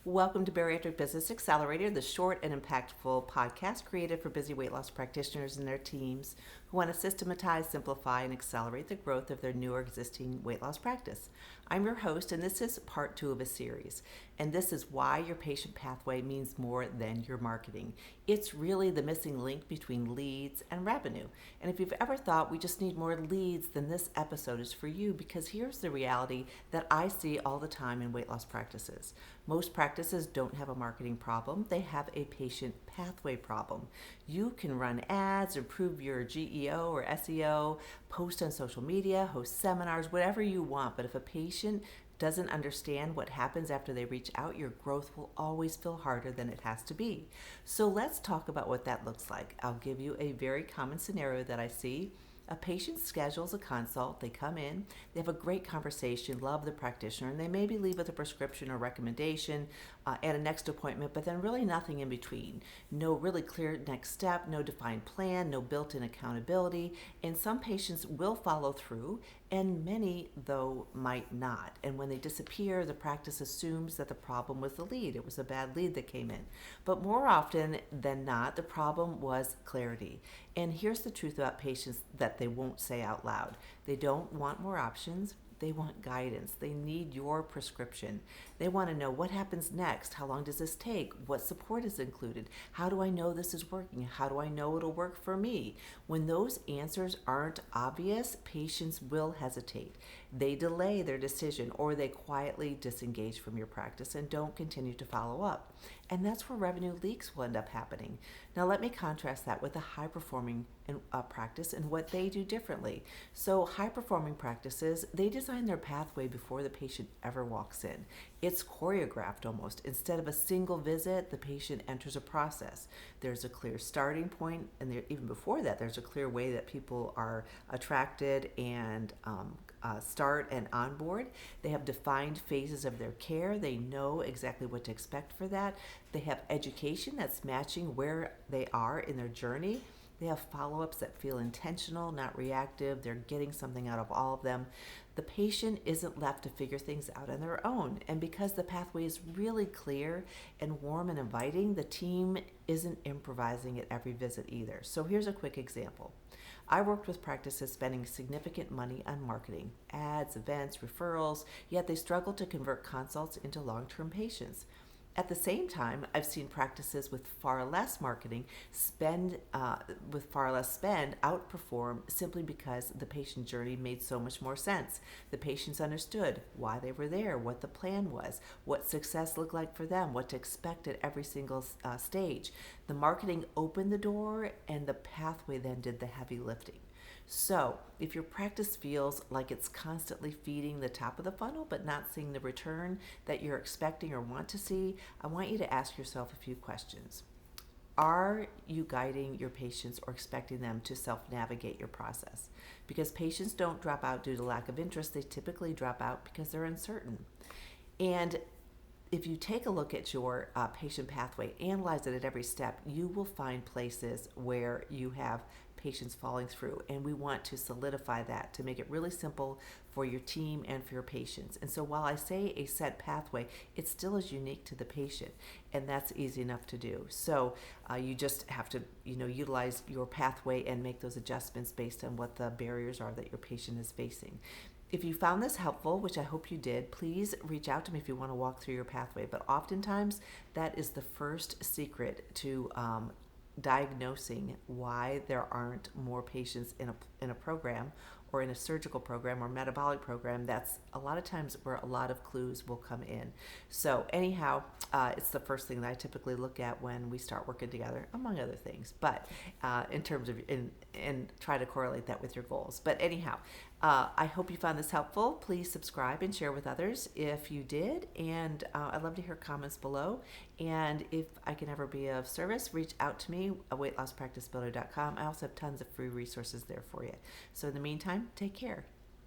Welcome to Bariatric Business Accelerator, the short and impactful podcast created for busy weight loss practitioners and their teams who want to systematize, simplify, and accelerate the growth of their new or existing weight loss practice. I'm your host, and this is part 2 of a series. And this is why your patient pathway means more than your marketing. It's really the missing link between leads and revenue. And if you've ever thought we just need more leads, then this episode is for you, because here's the reality that I see all the time in weight loss practices. Most practices don't have a marketing problem, they have a patient pathway problem. You can run ads, improve your GEO or SEO, post on social media, host seminars, whatever you want, but if a patient doesn't understand what happens after they reach out, your growth will always feel harder than it has to be. So let's talk about what that looks like. I'll give you a very common scenario that I see. A patient schedules a consult, they come in, they have a great conversation, love the practitioner, and they maybe leave with a prescription or recommendation and a next appointment, but then really nothing in between. No really clear next step, no defined plan, no built-in accountability, and some patients will follow through, and many, though, might not. And when they disappear, the practice assumes that the problem was the lead. It was a bad lead that came in. But more often than not, the problem was clarity. And here's the truth about patients that they won't say out loud. They don't want more options. They want guidance. They need your prescription. They want to know what happens next. How long does this take? What support is included? How do I know this is working? How do I know it'll work for me? When those answers aren't obvious, patients will hesitate. They delay their decision, or they quietly disengage from your practice and don't continue to follow up. And that's where revenue leaks will end up happening. Now, let me contrast that with a high-performing practice and what they do differently. So high-performing practices, they design their pathway before the patient ever walks in. It's choreographed almost. Instead of a single visit, the patient enters a process. There's a clear starting point, and even before that, there's a clear way that people are attracted and start and onboard. They have defined phases of their care. They know exactly what to expect for that. They have education that's matching where they are in their journey. They have follow-ups that feel intentional, not reactive. They're getting something out of all of them. The patient isn't left to figure things out on their own. And because the pathway is really clear and warm and inviting, the team isn't improvising at every visit either. So here's a quick example. I worked with practices spending significant money on marketing, ads, events, referrals, yet they struggle to convert consults into long-term patients. At the same time, I've seen practices with far less marketing spend outperform simply because the patient journey made so much more sense. The patients understood why they were there, what the plan was, what success looked like for them, what to expect at every single stage. The marketing opened the door, and the pathway then did the heavy lifting. So, if your practice feels like it's constantly feeding the top of the funnel but not seeing the return that you're expecting or want to see, I want you to ask yourself a few questions. Are you guiding your patients or expecting them to self-navigate your process? Because patients don't drop out due to lack of interest, they typically drop out because they're uncertain. And if you take a look at your patient pathway, analyze it at every step, you will find places where you have patients falling through. And we want to solidify that to make it really simple for your team and for your patients. And so while I say a set pathway, it still is unique to the patient, and that's easy enough to do. So you just have to utilize your pathway and make those adjustments based on what the barriers are that your patient is facing. If you found this helpful, which I hope you did, please reach out to me if you want to walk through your pathway. But oftentimes, that is the first secret to diagnosing why there aren't more patients in a program, or in a surgical program or metabolic program. That's a lot of times where a lot of clues will come in. So anyhow, it's the first thing that I typically look at when we start working together, among other things, but in terms of, and try to correlate that with your goals. But anyhow, I hope you found this helpful. Please subscribe and share with others if you did. And I'd love to hear comments below. And if I can ever be of service, reach out to me at weightlosspracticebuilder.com. I also have tons of free resources there for you. So in the meantime, take care.